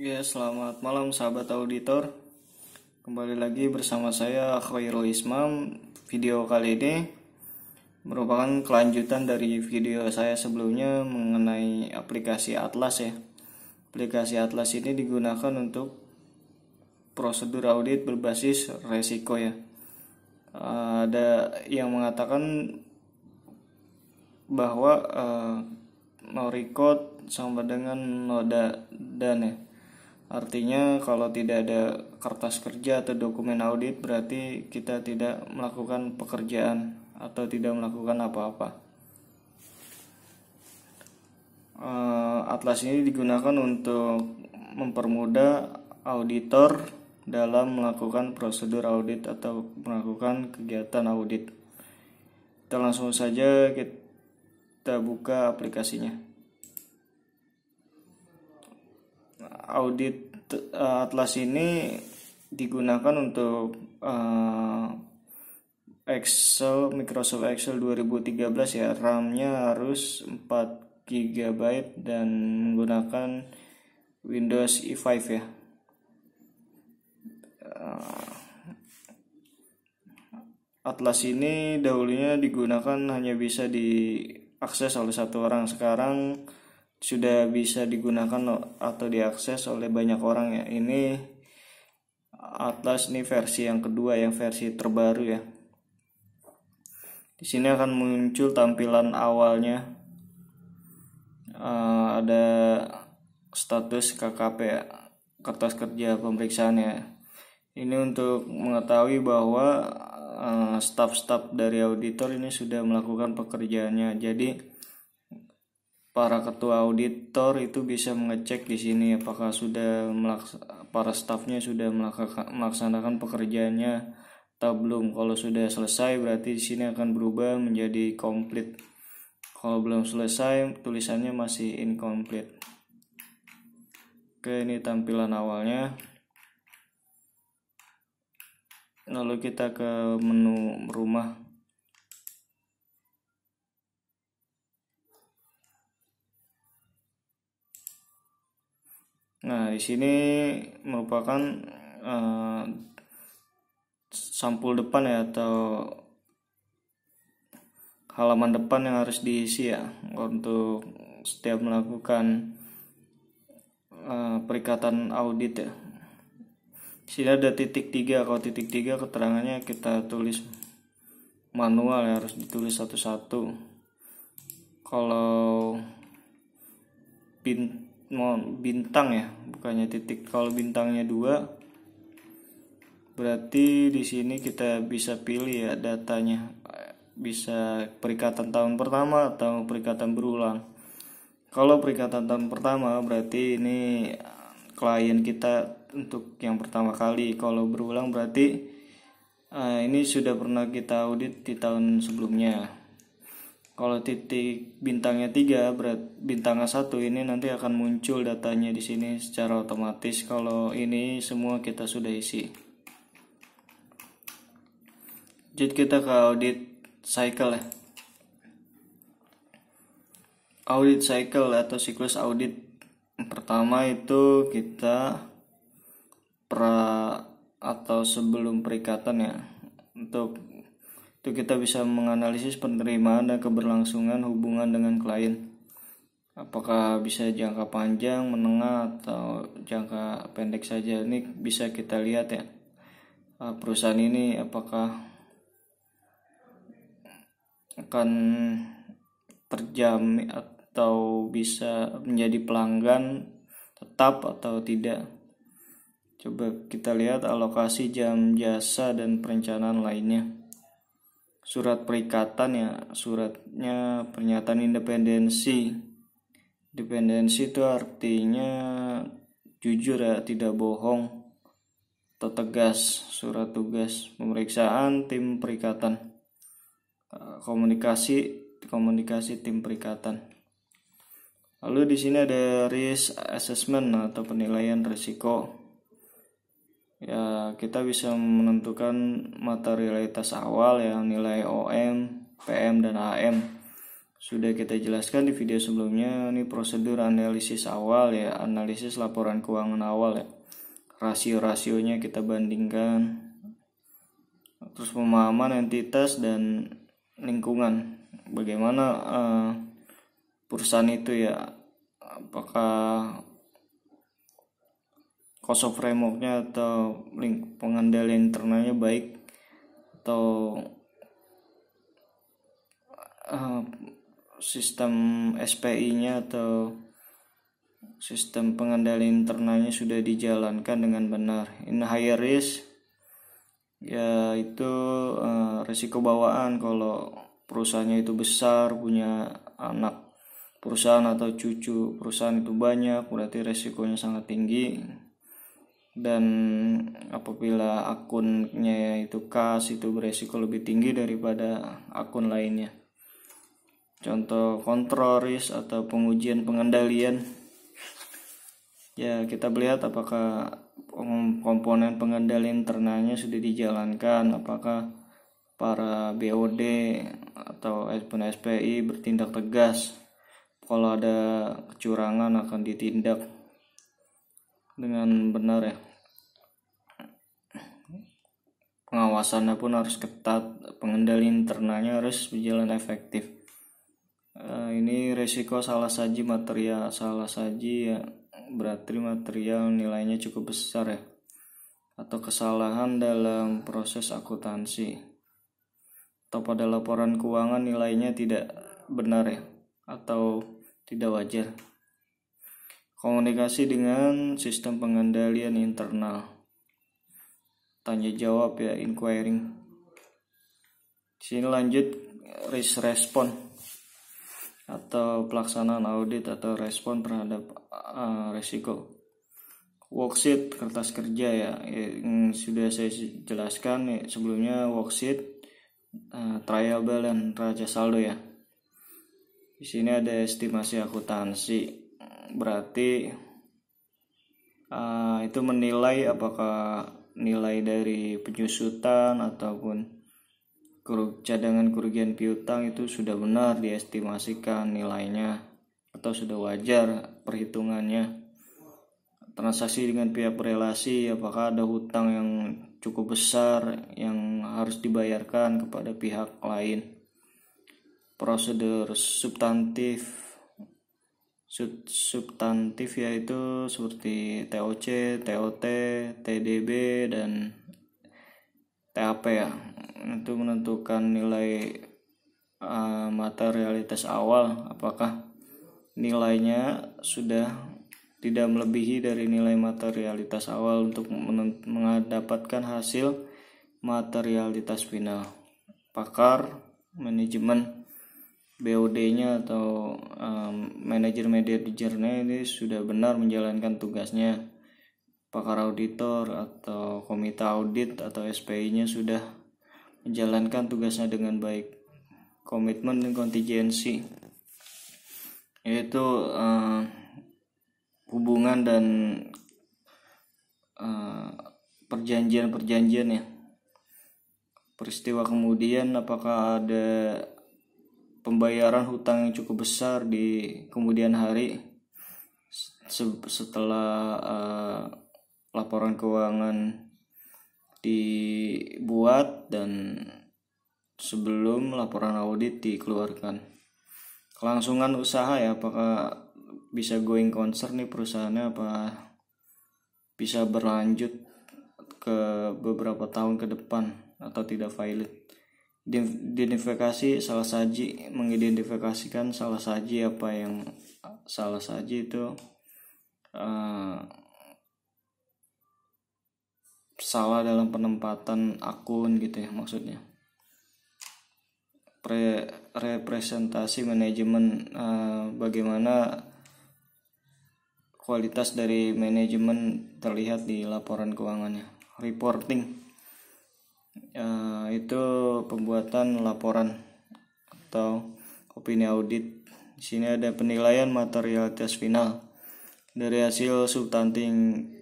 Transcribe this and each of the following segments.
Ya, selamat malam sahabat auditor. Kembali lagi bersama saya Khairul Ismam. Video kali ini merupakan kelanjutan dari video saya sebelumnya mengenai aplikasi Atlas ya. Aplikasi Atlas ini digunakan untuk prosedur audit berbasis resiko ya. Ada yang mengatakan bahwa no record sama dengan no dan ya. Artinya kalau tidak ada kertas kerja atau dokumen audit berarti kita tidak melakukan pekerjaan atau tidak melakukan apa-apa. Atlas ini digunakan untuk mempermudah auditor dalam melakukan prosedur audit atau melakukan kegiatan audit. Kita langsung saja kita buka aplikasinya. Audit Atlas ini digunakan untuk Excel, Microsoft Excel 2013 ya. RAM-nya harus 4 GB dan menggunakan Windows i5 ya. Atlas ini dahulunya digunakan hanya bisa diakses oleh satu orang. Sekarang sudah bisa digunakan atau diakses oleh banyak orang ya. Ini Atlas ini versi yang kedua, yang versi terbaru ya. Di sini akan muncul tampilan awalnya. Ada status KKP ya, kertas kerja pemeriksaan ya. Ini untuk mengetahui bahwa staf-staf dari auditor ini sudah melakukan pekerjaannya. Jadi para ketua auditor itu bisa mengecek di sini apakah para stafnya sudah melaksanakan pekerjaannya atau belum. Kalau sudah selesai berarti di sini akan berubah menjadi komplit. Kalau belum selesai tulisannya masih incomplete. Oke, ini tampilan awalnya. Lalu kita ke menu rumah. Nah, di sini merupakan sampul depan ya, atau halaman depan yang harus diisi ya untuk setiap melakukan perikatan audit ya. Di sini ada titik 3. Kalau titik 3 keterangannya kita tulis manual ya, harus ditulis satu-satu. Kalau bintang ya, bukannya titik. Kalau bintangnya 2 berarti di sini kita bisa pilih ya datanya, bisa perikatan tahun pertama atau perikatan berulang. Kalau perikatan tahun pertama berarti ini klien kita untuk yang pertama kali. Kalau berulang berarti ini sudah pernah kita audit di tahun sebelumnya. Kalau titik bintangnya 3 bintangnya 1 ini nanti akan muncul datanya di sini secara otomatis kalau ini semua kita sudah isi. Jadi kita ke audit cycle ya. Audit cycle atau siklus audit pertama itu kita atau sebelum perikatan ya. Untuk itu kita bisa menganalisis penerimaan dan keberlangsungan hubungan dengan klien. Apakah bisa jangka panjang, menengah, atau jangka pendek saja. Ini bisa kita lihat ya. Perusahaan ini apakah akan terjamin atau bisa menjadi pelanggan tetap atau tidak. Coba kita lihat alokasi jam jasa dan perencanaan lainnya. Surat perikatan ya, suratnya pernyataan independensi. Independensi itu artinya jujur ya, tidak bohong atau tegas. Surat tugas pemeriksaan tim perikatan, komunikasi tim perikatan. Lalu di sini ada risk assessment atau penilaian risiko. Ya, kita bisa menentukan materialitas awal ya, nilai OM, PM dan AM. sudah kita jelaskan di video sebelumnya. Ini prosedur analisis awal ya, analisis laporan keuangan awal ya. Rasio-rasionya kita bandingkan. Terus pemahaman entitas dan lingkungan. Bagaimana perusahaan itu ya, apakah cost of framework-nya atau pengendalian internalnya baik, atau sistem SPI-nya atau sistem pengendalian internalnya sudah dijalankan dengan benar. In higher risk ya itu risiko bawaan. Kalau perusahaannya itu besar, punya anak perusahaan atau cucu perusahaan itu banyak, berarti risikonya sangat tinggi. Dan apabila akunnya itu kas, itu beresiko lebih tinggi daripada akun lainnya. Contoh kontrol risk atau pengujian pengendalian ya, kita melihat apakah komponen pengendalian internalnya sudah dijalankan, apakah para BOD atau SPI bertindak tegas. Kalau ada kecurangan akan ditindak dengan benar ya. Pengawasannya pun harus ketat, pengendalian internalnya harus berjalan efektif. Ini risiko salah saji material. Salah saji ya berarti material nilainya cukup besar ya, atau kesalahan dalam proses akuntansi, atau pada laporan keuangan nilainya tidak benar ya, atau tidak wajar. Komunikasi dengan sistem pengendalian internal, tanya jawab ya, inquiring. Sini lanjut risk response atau pelaksanaan audit atau respon terhadap risiko. Worksheet, kertas kerja ya, yang sudah saya jelaskan ya, sebelumnya. Worksheet, trial balance, raja saldo ya. Di sini ada estimasi akuntansi, berarti itu menilai apakah nilai dari penyusutan ataupun cadangan kerugian piutang itu sudah benar diestimasikan nilainya atau sudah wajar perhitungannya. Transaksi dengan pihak berelasi, apakah ada hutang yang cukup besar yang harus dibayarkan kepada pihak lain. Prosedur substantif yaitu seperti TOC, TOT, TDB dan TAP ya. Itu menentukan nilai materialitas awal, apakah nilainya sudah tidak melebihi dari nilai materialitas awal untuk mendapatkan hasil materialitas final. Pakar manajemen BOD-nya atau manajer-manajernya ini sudah benar menjalankan tugasnya. Pakar auditor atau komite audit atau SPI-nya sudah menjalankan tugasnya dengan baik. Komitmen dan kontingensi yaitu hubungan dan perjanjian ya. Peristiwa kemudian, apakah ada pembayaran hutang yang cukup besar di kemudian hari setelah laporan keuangan dibuat dan sebelum laporan audit dikeluarkan. Kelangsungan usaha ya, apakah bisa going concern nih perusahaannya, apa bisa berlanjut ke beberapa tahun ke depan atau tidak valid. Identifikasi salah saji, mengidentifikasikan salah saji, apa yang salah saji itu salah dalam penempatan akun gitu ya maksudnya. Representasi manajemen, bagaimana kualitas dari manajemen terlihat di laporan keuangannya. Reporting itu pembuatan laporan atau opini audit. Di sini ada penilaian materialitas final. Dari hasil substantif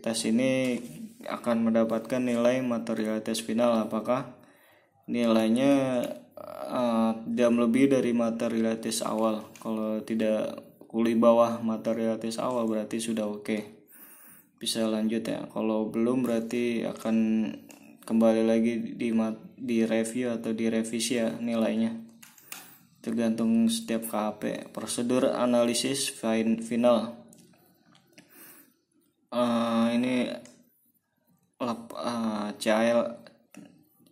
tes ini akan mendapatkan nilai materialitas final, apakah nilainya tidak melebihi dari materialitas awal. Kalau tidak kuli bawah materialitas awal berarti sudah oke, bisa lanjut ya. Kalau belum berarti akan kembali lagi di review atau direvisi ya nilainya, tergantung setiap KAP. Prosedur analisis final. Ini CAL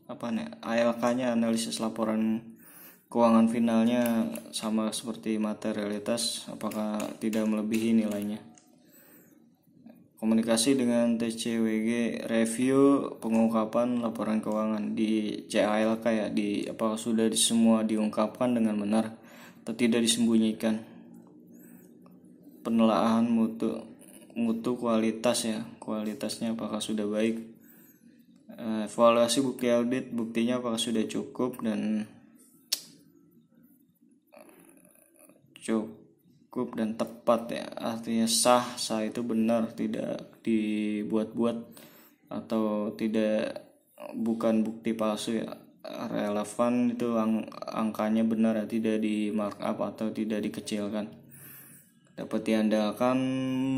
ALK-nya, analisis laporan keuangan finalnya sama seperti materialitas, apakah tidak melebihi nilainya. Komunikasi dengan TCWG, review pengungkapan laporan keuangan di CALK ya, apakah sudah semua diungkapkan dengan benar atau tidak disembunyikan. Penelaahan mutu kualitas ya, kualitasnya apakah sudah baik. Evaluasi bukti audit, buktinya apakah sudah cukup dan tepat ya, artinya sah itu benar, tidak dibuat-buat atau bukan bukti palsu ya, relevan itu angkanya benar ya, tidak di markup atau tidak dikecilkan. Dapat diandalkan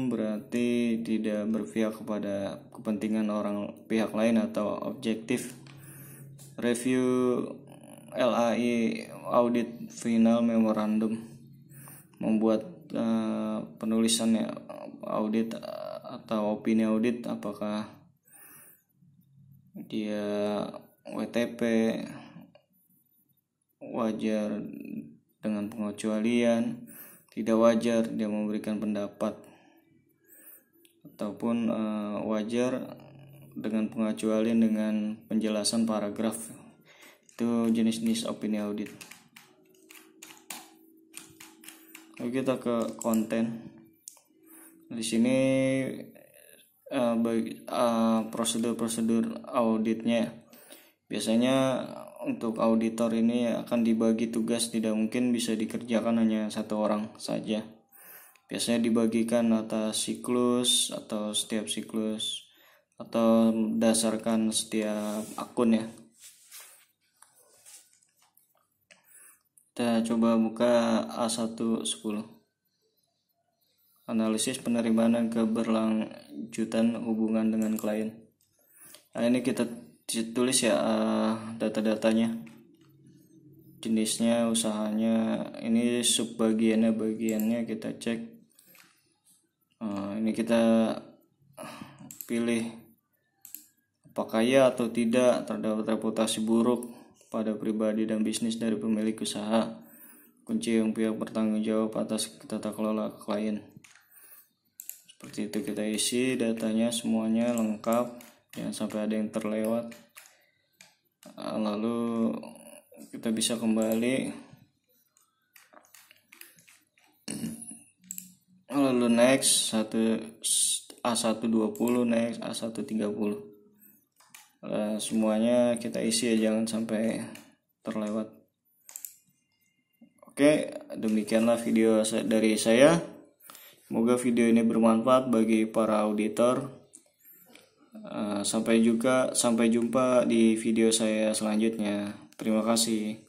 berarti tidak berpihak kepada kepentingan pihak lain atau objektif. Review LAI audit final memorandum, membuat penulisannya audit atau opini audit, apakah dia WTP, wajar dengan pengecualian, tidak wajar dia memberikan pendapat, ataupun wajar dengan pengecualian dengan penjelasan paragraf. Itu jenis-jenis opini audit. Lalu kita ke konten. Di sini prosedur auditnya. Biasanya untuk auditor ini akan dibagi tugas, tidak mungkin bisa dikerjakan hanya satu orang saja. Biasanya dibagikan atas siklus atau setiap siklus atau berdasarkan setiap akun ya. Kita coba buka A110. Analisis penerimaan dan keberlanjutan hubungan dengan klien. Nah, ini kita tulis ya data-datanya, jenisnya, usahanya, ini bagiannya kita cek. Ini kita pilih apakah ya atau tidak terdapat reputasi buruk pada pribadi dan bisnis dari pemilik usaha. Kunci yang pihak bertanggung jawab atas tata kelola klien. Seperti itu kita isi datanya semuanya lengkap, jangan sampai ada yang terlewat. Lalu kita bisa kembali, lalu next A120, next A130. Semuanya kita isi ya, jangan sampai terlewat. Oke, demikianlah video dari saya. Semoga video ini bermanfaat bagi para auditor. Sampai jumpa di video saya selanjutnya. Terima kasih.